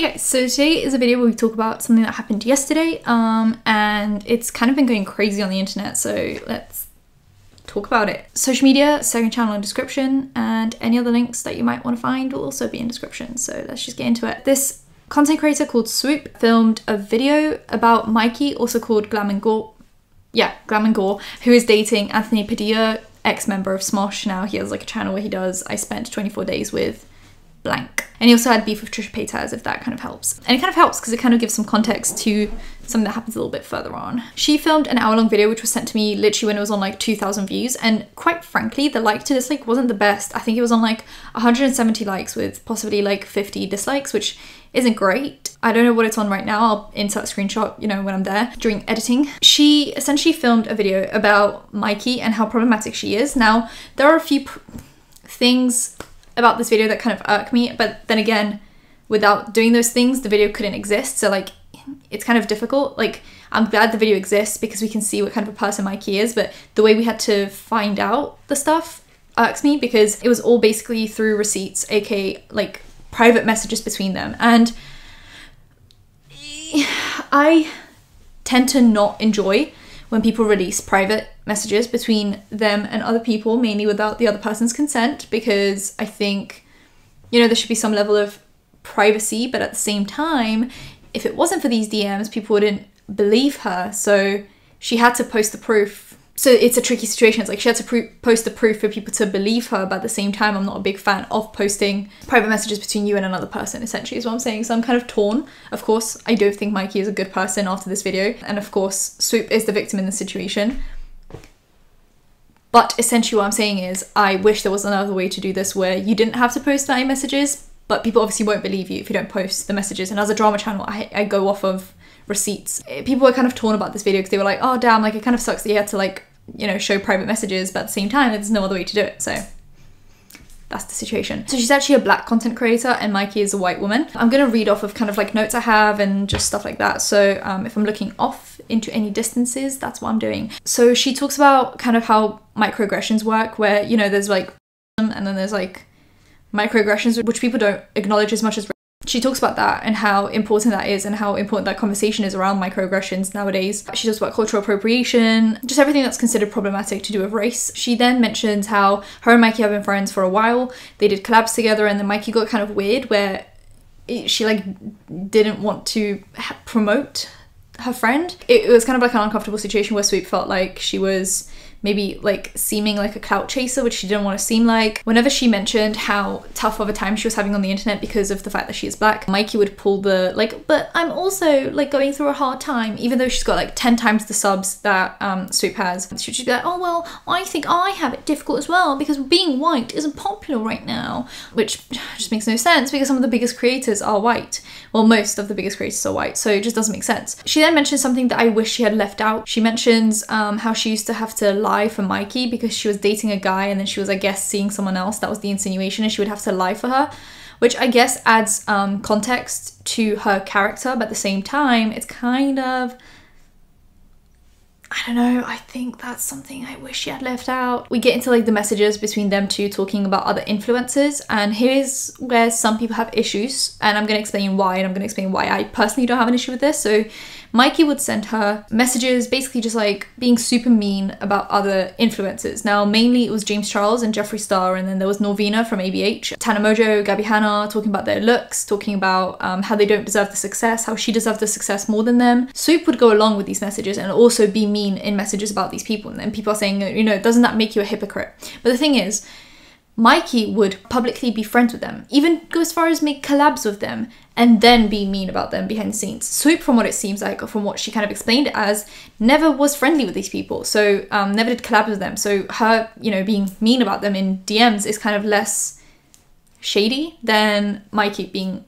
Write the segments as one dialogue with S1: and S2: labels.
S1: Hey guys, so today is a video where we talk about something that happened yesterday and it's kind of been going crazy on the internet, so let's talk about it. Social media, second channel in description, and any other links that you might want to find will also be in description, so let's just get into it. This content creator called Swoop filmed a video about Mikey, also called Glam and Gore, who is dating Anthony Padilla, ex-member of Smosh. Now he has like a channel where he does I spent 24 days with blank. And he also had beef with Trisha Paytas, if that kind of helps. And it kind of helps because it kind of gives some context to something that happens a little bit further on. She filmed an hour-long video which was sent to me literally when it was on like 2,000 views, and quite frankly the like to dislike wasn't the best. I think it was on like 170 likes with possibly like 50 dislikes, which isn't great. I don't know what it's on right now. I'll insert a screenshot, you know, when I'm there during editing. She essentially filmed a video about Mikey and how problematic she is. Now, there are a few things about this video that kind of irk me, but then again, without doing those things, the video couldn't exist. So like, it's kind of difficult. Like, I'm glad the video exists because we can see what kind of a person Mikey is, but the way we had to find out the stuff irks me because it was all basically through receipts, aka like private messages between them. And I tend to not enjoy when people release private messages between them and other people, mainly without the other person's consent, because I think, you know, there should be some level of privacy, but at the same time, if it wasn't for these DMs, people wouldn't believe her, so she had to post the proof. So it's a tricky situation. It's like she had to post the proof for people to believe her, but at the same time, I'm not a big fan of posting private messages between you and another person, essentially, is what I'm saying. So I'm kind of torn. Of course, I do think Mikey is a good person after this video, and of course, Swoop is the victim in the situation. But essentially what I'm saying is, I wish there was another way to do this where you didn't have to post my messages, but people obviously won't believe you if you don't post the messages. And as a drama channel, I go off of receipts. People were kind of torn about this video because they were like, oh damn, like it kind of sucks that you had to like, you know, show private messages, but at the same time, there's no other way to do it. So that's the situation. So she's actually a black content creator and Mikey is a white woman. I'm gonna read off of kind of like notes I have and just stuff like that. So if I'm looking off into any distances, that's what I'm doing. So she talks about kind of how microaggressions work, where, you know, there's like, and then there's like microaggressions, which people don't acknowledge as much as. She talks about that and how important that is and how important that conversation is around microaggressions nowadays. She talks about cultural appropriation, just everything that's considered problematic to do with race. She then mentions how her and Mikey have been friends for a while. They did collabs together, and then Mikey got kind of weird where she like didn't want to promote her friend. It was kind of like an uncomfortable situation where Swoop felt like she was maybe like seeming like a clout chaser, which she didn't want to seem like. Whenever she mentioned how tough of a time she was having on the internet because of the fact that she is black, Mikey would pull the like, but I'm also like going through a hard time, even though she's got like 10 times the subs that Swoop has. She'd just be like, oh well, I think I have it difficult as well because being white isn't popular right now, which just makes no sense because some of the biggest creators are white. Well, most of the biggest creators are white, so it just doesn't make sense. She then mentions something that I wish she had left out. She mentions how she used to have to lie for Mikey because she was dating a guy and then she was, I guess, seeing someone else. That was the insinuation, and she would have to lie for her, which I guess adds context to her character, but at the same time, it's kind of, I don't know, I think that's something I wish she had left out. We get into like the messages between them two talking about other influencers, and here's where some people have issues, and I'm going to explain why, and I'm going to explain why I personally don't have an issue with this. So Mikey would send her messages basically just like being super mean about other influencers. Now, mainly it was James Charles and Jeffree Star, and then there was Norvina from ABH, Tana Mojo, Gabby Hanna, talking about their looks, talking about how they don't deserve the success, how she deserved the success more than them. Swoop would go along with these messages and also be mean in messages about these people, and then people are saying, you know, doesn't that make you a hypocrite? But the thing is, Mikey would publicly be friends with them, even go as far as make collabs with them, and then be mean about them behind the scenes. Swoop, from what it seems like, or from what she kind of explained it as, never was friendly with these people, so never did collabs with them. So her, you know, being mean about them in DMs is kind of less shady than Mikey being,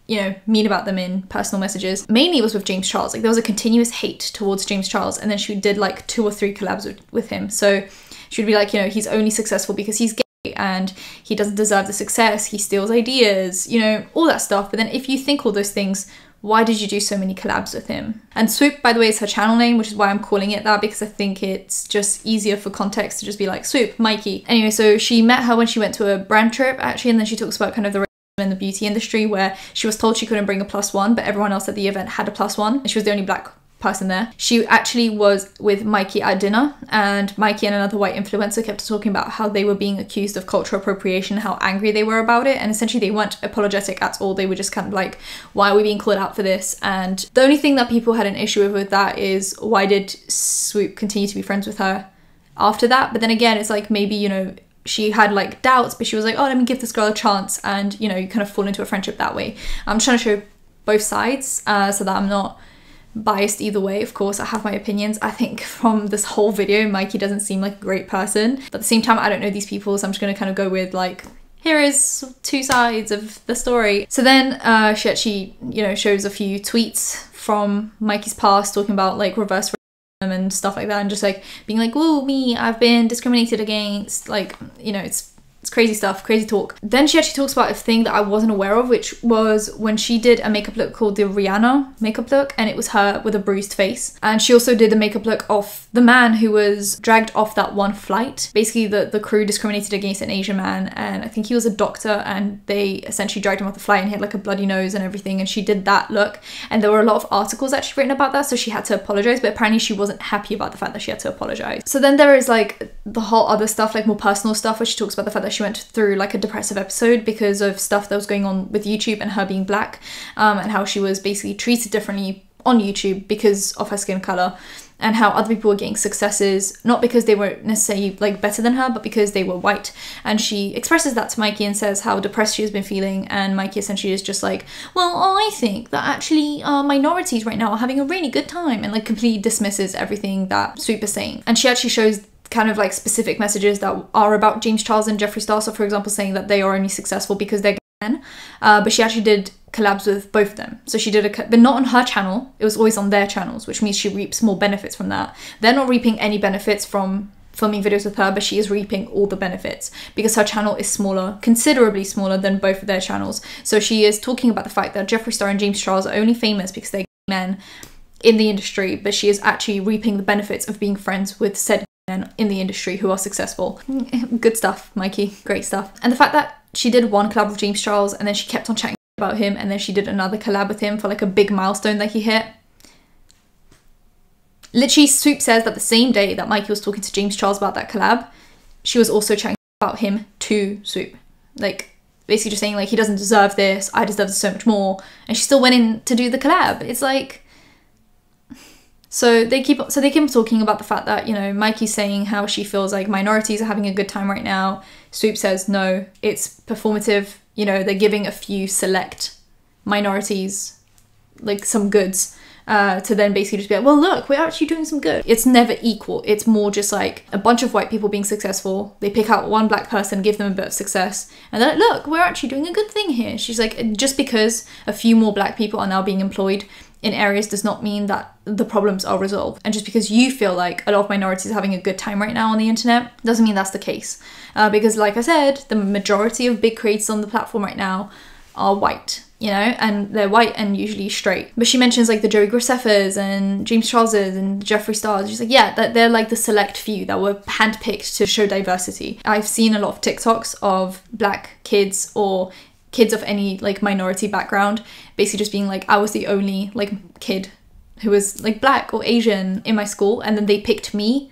S1: you know, mean about them in personal messages. Mainly it was with James Charles. Like there was a continuous hate towards James Charles, and then she did like 2 or 3 collabs with him. So she would be like, you know, he's only successful because he's gay and he doesn't deserve the success, he steals ideas, you know, all that stuff. But then if you think all those things, why did you do so many collabs with him? And Swoop, by the way, is her channel name, which is why I'm calling it that, because I think it's just easier for context to just be like Swoop, Mikey. Anyway, so she met her when she went to a brand trip actually, and then she talks about kind of the in the beauty industry, where she was told she couldn't bring a +1, but everyone else at the event had a +1 and she was the only black person there. She actually was with Mikey at dinner, and Mikey and another white influencer kept talking about how they were being accused of cultural appropriation, how angry they were about it, and essentially they weren't apologetic at all. They were just kind of like, why are we being called out for this? And the only thing that people had an issue with that is, why did Swoop continue to be friends with her after that? But then again, it's like, maybe, you know, she had like doubts, but she was like, oh, let me give this girl a chance, and you know, you kind of fall into a friendship that way. I'm trying to show both sides so that I'm not biased either way. Of course, I have my opinions. I think from this whole video, Mikey doesn't seem like a great person, but at the same time, I don't know these people, so I'm just gonna kind of go with like, here is two sides of the story. So then she actually, you know, shows a few tweets from Mikey's past talking about like reverse racism and stuff like that, and just like being like, whoa, me, I've been discriminated against, like, you know, it's crazy stuff, crazy talk. Then she actually talks about a thing that I wasn't aware of, which was when she did a makeup look called the Rihanna makeup look, and it was her with a bruised face. And she also did the makeup look of the man who was dragged off that one flight. Basically, the crew discriminated against an Asian man, and I think he was a doctor, and they essentially dragged him off the flight, and he had like a bloody nose and everything, and she did that look. And there were a lot of articles actually written about that, so she had to apologize, but apparently she wasn't happy about the fact that she had to apologize. So then there is like the whole other stuff, like more personal stuff, where she talks about the fact that she went through like a depressive episode because of stuff that was going on with YouTube and her being black, and how she was basically treated differently on YouTube because of her skin color, and how other people were getting successes not because they were necessarily like better than her, but because they were white. And she expresses that to Mikey and says how depressed she has been feeling, and Mikey essentially is just like, well, I think that actually minorities right now are having a really good time, and like completely dismisses everything that Swoop is saying. And she actually shows kind of like specific messages that are about James Charles and Jeffree Star. So for example, saying that they are only successful because they're men, but she actually did collabs with both of them. So she did but not on her channel, it was always on their channels, which means she reaps more benefits from that. They're not reaping any benefits from filming videos with her, but she is reaping all the benefits because her channel is smaller, considerably smaller than both of their channels. So she is talking about the fact that Jeffree Star and James Charles are only famous because they're men in the industry, but she is actually reaping the benefits of being friends with said men in the industry who are successful. Good stuff, Mikey. Great stuff. And the fact that she did one collab with James Charles, and then she kept on chatting about him, and then she did another collab with him for like a big milestone that he hit. Literally, Swoop says that the same day that Mikey was talking to James Charles about that collab, she was also chatting about him to Swoop. Like, basically just saying like, he doesn't deserve this, I deserve so much more. And she still went in to do the collab. It's like, So they keep talking about the fact that, you know, Mikey's saying how she feels like minorities are having a good time right now. Swoop says, no, it's performative. You know, they're giving a few select minorities like some goods to then basically just be like, well, look, we're actually doing some good. It's never equal. It's more just like a bunch of white people being successful. They pick out one black person, give them a bit of success, and they're like, look, we're actually doing a good thing here. She's like, just because a few more black people are now being employed in areas does not mean that the problems are resolved. And just because you feel like a lot of minorities are having a good time right now on the internet doesn't mean that's the case. Because like I said, the majority of big creators on the platform right now are white, you know, and they're white and usually straight. But she mentions like the Joey Graceffas and James Charleses and Jeffree Stars. She's like, yeah, that they're like the select few that were handpicked to show diversity. I've seen a lot of TikToks of black kids or kids of any like minority background basically just being like, I was the only like kid who was like black or Asian in my school, and then they picked me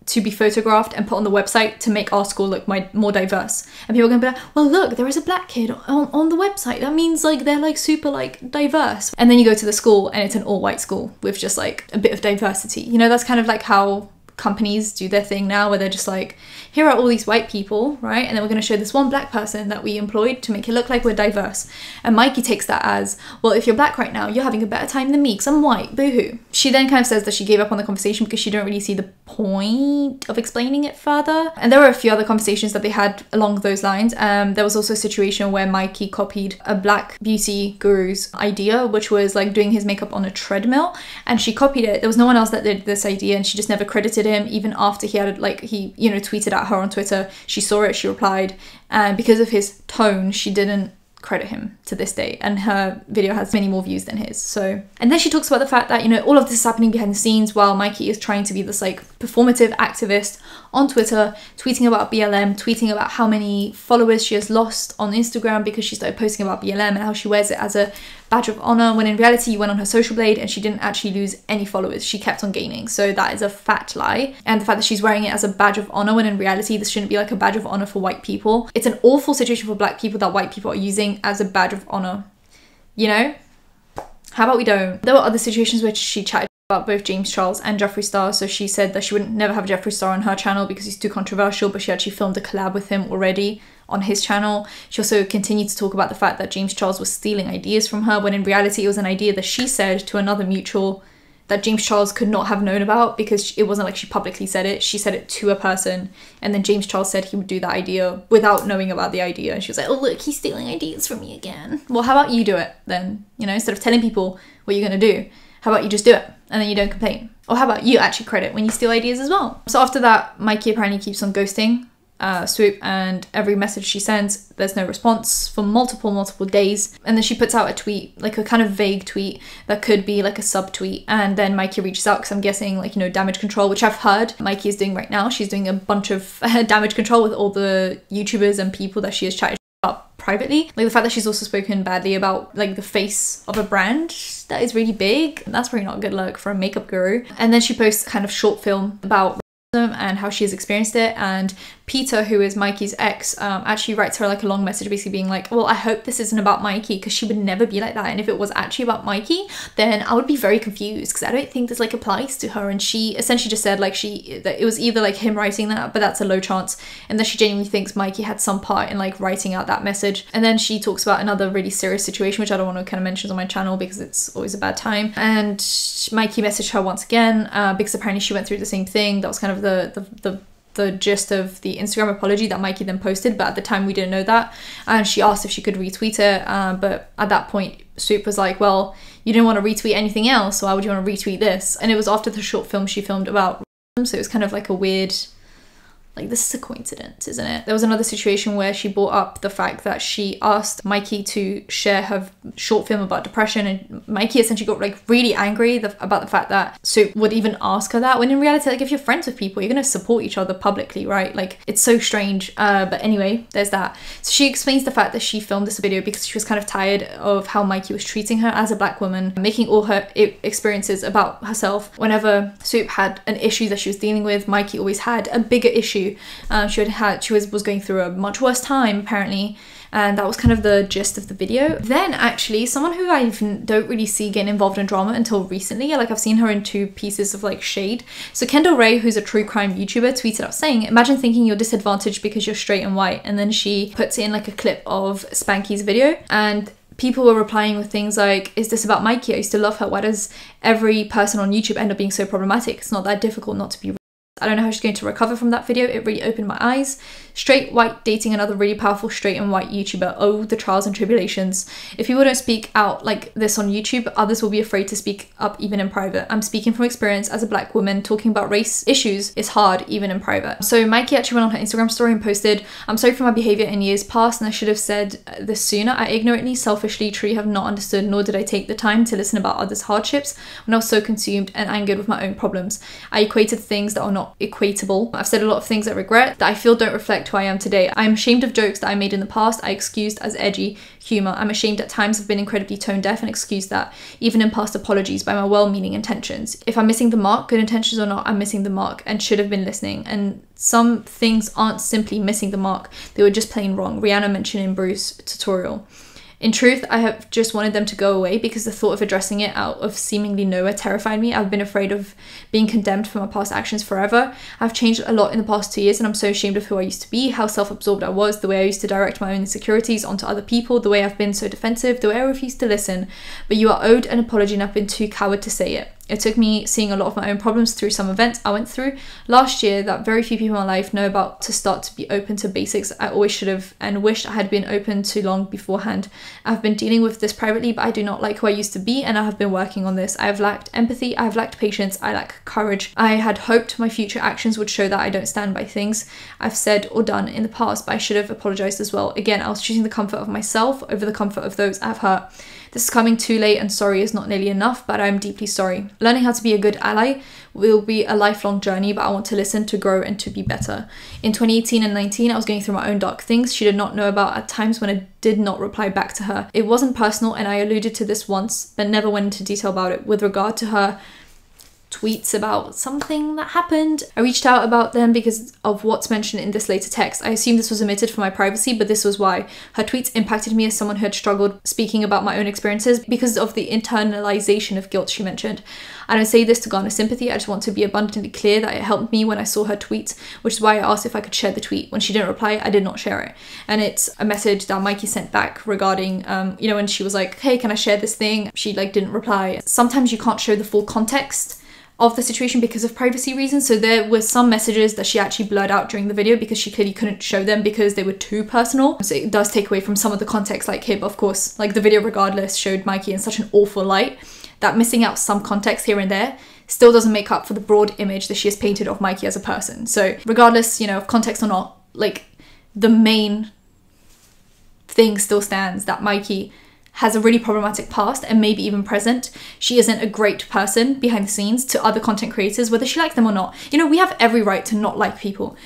S1: to be photographed and put on the website to make our school look more diverse. And people are gonna be like, well, look, there is a black kid on the website, that means like they're like super like diverse. And then you go to the school and it's an all-white school with just like a bit of diversity. You know, that's kind of like how companies do their thing now, where they're just like, here are all these white people, right? And then we're going to show this one black person that we employed to make it look like we're diverse. And Mikey takes that as, well, if you're black right now, you're having a better time than me because I'm white, boohoo. She then kind of says that she gave up on the conversation because she didn't really see the point of explaining it further. And there were a few other conversations that they had along those lines. There was also a situation where Mikey copied a black beauty guru's idea, which was like doing his makeup on a treadmill, and she copied it. There was no one else that did this idea, and she just never credited him, even after he had like, he, you know, tweeted at her on Twitter. She saw it, she replied, and because of his tone, she didn't credit him to this day, and her video has many more views than his. So, and then she talks about the fact that, you know, all of this is happening behind the scenes while Mikey is trying to be this like performative activist on Twitter, tweeting about BLM, tweeting about how many followers she has lost on Instagram because she started posting about BLM and how she wears it as a badge of honor, when in reality you went on her social blade and she didn't actually lose any followers, she kept on gaining. So that is a fat lie. And the fact that she's wearing it as a badge of honor, when in reality this shouldn't be like a badge of honor for white people. It's an awful situation for black people that white people are using as a badge of honor, you know? How about we don't? There were other situations where she chatted about both James Charles and Jeffree Star. So she said that she would never have Jeffree Star on her channel because he's too controversial, but she actually filmed a collab with him already on his channel. She also continued to talk about the fact that James Charles was stealing ideas from her, when in reality it was an idea that she said to another mutual that James Charles could not have known about, because it wasn't like she publicly said it. She said it to a person, and then James Charles said he would do that idea without knowing about the idea. And she was like, oh look, he's stealing ideas from me again. Well, how about you do it then? You know, instead of telling people what you're gonna do, how about you just do it and then you don't complain? Or how about you actually credit when you steal ideas as well? So after that, Mikey apparently keeps on ghosting Swoop, and every message she sends, there's no response for multiple days. And then she puts out a tweet, like a kind of vague tweet that could be like a subtweet, and then Mikey reaches out, because I'm guessing, like, you know, damage control, which I've heard Mikey is doing right now. She's doing a bunch of damage control with all the YouTubers and people that she has chatted about privately. Like the fact that she's also spoken badly about like the face of a brand that is really big, that's probably not good luck for a makeup guru. And then she posts a kind of short film about and how she has experienced it, and Peter, who is Mikey's ex, actually writes her like a long message basically being like, well, I hope this isn't about Mikey, because she would never be like that, and if it was actually about Mikey then I would be very confused, because I don't think this like applies to her. And she essentially just said like that it was either like him writing that, but that's a low chance, and that she genuinely thinks Mikey had some part in like writing out that message. And then she talks about another really serious situation, which I don't want to kind of mention on my channel because it's always a bad time, and Mikey messaged her once again because apparently she went through the same thing. That was kind of the gist of the Instagram apology that Mikey then posted, but at the time we didn't know that, and she asked if she could retweet it, but at that point Swoop was like, well, you didn't want to retweet anything else, so why would you want to retweet this? And it was after the short film she filmed about racism, so it was kind of like a weird, like, this is a coincidence, isn't it? There was another situation where she brought up the fact that she asked Mikey to share her short film about depression, and Mikey essentially got like really angry about the fact that Swoop would even ask her that, when in reality, like, if you're friends with people, you're gonna support each other publicly, right? Like, it's so strange. But anyway, there's that. So she explains the fact that she filmed this video because she was kind of tired of how Mikey was treating her as a black woman, making all her experiences about herself. Whenever Swoop had an issue that she was dealing with, Mikey always had a bigger issue. She was going through a much worse time apparently, and that was kind of the gist of the video. Then actually, someone who I don't really see getting involved in drama until recently, like I've seen her in 2 pieces of like shade. So Kendall Ray, who's a true crime YouTuber, tweeted out saying, imagine thinking you're disadvantaged because you're straight and white, and then she puts in like a clip of Spanky's video, and people were replying with things like, is this about Mikey? I used to love her. Why does every person on YouTube end up being so problematic? It's not that difficult not to be. I don't know how she's going to recover from that video. It really opened my eyes. Straight white dating another really powerful straight and white YouTuber. Oh, the trials and tribulations. If people don't speak out like this on YouTube, others will be afraid to speak up even in private. I'm speaking from experience as a black woman. Talking about race issues is hard even in private. So Mikey actually went on her Instagram story and posted, I'm sorry for my behavior in years past, and I should have said this sooner. I ignorantly, selfishly, truly have not understood, nor did I take the time to listen about others' hardships when I was so consumed and angered with my own problems. I equated things that are not equatable. I've said a lot of things I regret that I feel don't reflect who I am today. I am ashamed of jokes that I made in the past I excused as edgy humor. I'm ashamed at times I've been incredibly tone deaf and excused that, even in past apologies, by my well-meaning intentions. If I'm missing the mark, good intentions or not, I'm missing the mark and should have been listening. And some things aren't simply missing the mark, they were just plain wrong. Rihanna mentioned in Bruce tutorial. In truth, I have just wanted them to go away because the thought of addressing it out of seemingly nowhere terrified me. I've been afraid of being condemned for my past actions forever. I've changed a lot in the past 2 years and I'm so ashamed of who I used to be, how self-absorbed I was, the way I used to direct my own insecurities onto other people, the way I've been so defensive, the way I refused to listen. But you are owed an apology and I've been too coward to say it. It took me seeing a lot of my own problems through some events I went through last year that very few people in my life know about to start to be open to basics I always should have and wished I had been open to long beforehand. I've been dealing with this privately, but I do not like who I used to be, and I have been working on this. I have lacked empathy, I have lacked patience, I lack courage. I had hoped my future actions would show that I don't stand by things I've said or done in the past, but I should have apologized as well. Again, I was choosing the comfort of myself over the comfort of those I've hurt. This is coming too late, and sorry is not nearly enough, but I'm deeply sorry. Learning how to be a good ally will be a lifelong journey, but I want to listen, to grow, and to be better. In 2018 and 19, I was going through my own dark things she did not know about at times when I did not reply back to her. It wasn't personal, and I alluded to this once, but never went into detail about it. With regard to her tweets about something that happened, I reached out about them because of what's mentioned in this later text. I assume this was omitted for my privacy, but this was why. Her tweets impacted me as someone who had struggled speaking about my own experiences because of the internalization of guilt she mentioned. I don't say this to garner sympathy, I just want to be abundantly clear that it helped me when I saw her tweets, which is why I asked if I could share the tweet. When she didn't reply, I did not share it. And it's a message that Mikey sent back regarding, you know, when she was like, hey, can I share this thing? She like didn't reply. Sometimes you can't show the full context of the situation because of privacy reasons, so there were some messages that she actually blurred out during the video because she clearly couldn't show them because they were too personal, so it does take away from some of the context like here. But of course, like the video regardless showed Mikey in such an awful light that missing out some context here and there still doesn't make up for the broad image that she has painted of Mikey as a person. So regardless, you know, of context or not, like the main thing still stands that Mikey has a really problematic past and maybe even present. She isn't a great person behind the scenes to other content creators, whether she likes them or not. You know, we have every right to not like people,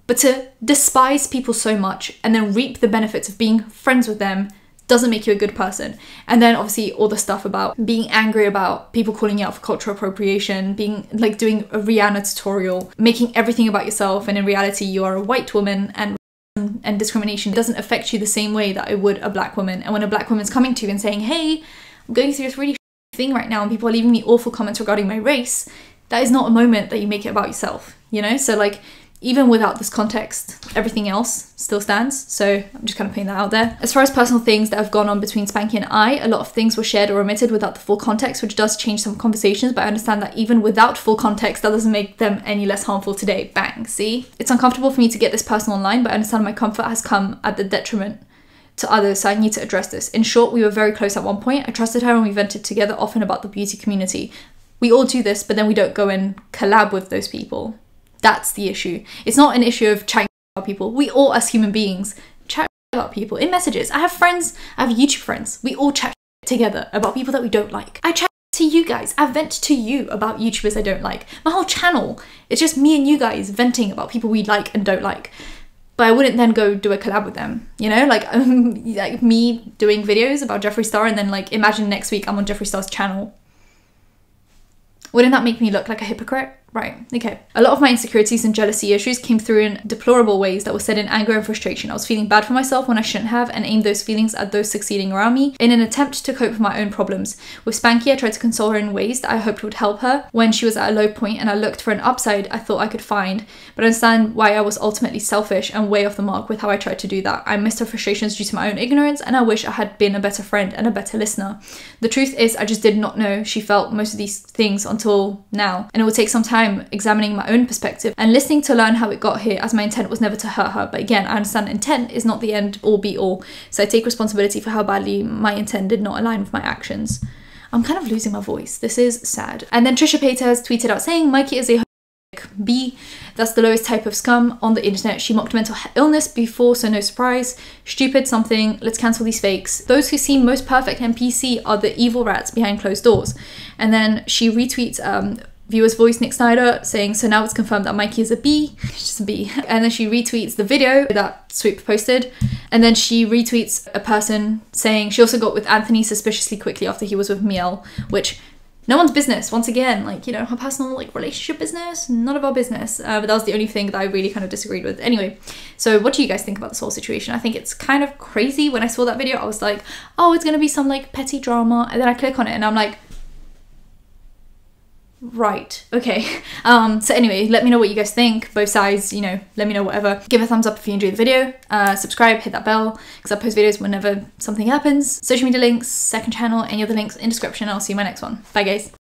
S1: but to despise people so much and then reap the benefits of being friends with them doesn't make you a good person. And then obviously all the stuff about being angry about people calling you out for cultural appropriation, being like doing a Rihanna tutorial, making everything about yourself, and in reality you are a white woman, and discrimination doesn't affect you the same way that it would a black woman. And when a black woman's coming to you and saying, hey, I'm going through this really thing right now and people are leaving me awful comments regarding my race, that is not a moment that you make it about yourself, you know? So like, even without this context, everything else still stands. So I'm just kind of putting that out there. As far as personal things that have gone on between Spanky and I, a lot of things were shared or omitted without the full context, which does change some conversations, but I understand that even without full context, that doesn't make them any less harmful today. Bang, see? It's uncomfortable for me to get this personal online, but I understand my comfort has come at the detriment to others, so I need to address this. In short, we were very close at one point. I trusted her and we vented together often about the beauty community. We all do this, but then we don't go and collab with those people. That's the issue. It's not an issue of chatting about people. We all, as human beings, chat about people in messages. I have friends, I have YouTube friends. We all chat together about people that we don't like. I chat to you guys. I vent to you about YouTubers I don't like. My whole channel, it's just me and you guys venting about people we like and don't like. But I wouldn't then go do a collab with them, you know? Like me doing videos about Jeffree Star and then like imagine next week I'm on Jeffree Star's channel. Wouldn't that make me look like a hypocrite? Right, okay. A lot of my insecurities and jealousy issues came through in deplorable ways that were said in anger and frustration. I was feeling bad for myself when I shouldn't have and aimed those feelings at those succeeding around me in an attempt to cope with my own problems. With Spanky, I tried to console her in ways that I hoped would help her when she was at a low point, and I looked for an upside I thought I could find, but I understand why I was ultimately selfish and way off the mark with how I tried to do that. I missed her frustrations due to my own ignorance, and I wish I had been a better friend and a better listener. The truth is, I just did not know she felt most of these things until now, and it will take some time examining my own perspective and listening to learn how it got here, as my intent was never to hurt her. But again, I understand intent is not the end all be all, so I take responsibility for how badly my intent did not align with my actions. I'm kind of losing my voice. This is sad. And then Trisha Paytas has tweeted out saying, Mikey is a B. That's the lowest type of scum on the internet. She mocked mental illness before, so no surprise. Stupid something. Let's cancel these fakes. Those who seem most perfect and PC are the evil rats behind closed doors. And then she retweets viewer's voice Nick Snyder saying, so now it's confirmed that Mikey is a B. It's just a B. And then she retweets the video that Swoop posted. And then she retweets a person saying she also got with Anthony suspiciously quickly after he was with Miel, which no one's business. Once again, like, you know, her personal like relationship business, none of our business. But that was the only thing that I really kind of disagreed with. Anyway, so what do you guys think about this whole situation? I think it's kind of crazy. When I saw that video, I was like, oh, it's gonna be some like petty drama. And then I click on it and I'm like, right, okay. So anyway, let me know what you guys think. Both sides, you know, let me know whatever. Give a thumbs up if you enjoyed the video. Subscribe, hit that bell, because I post videos whenever something happens. Social media links, second channel, any other links in description. I'll see you in my next one. Bye guys.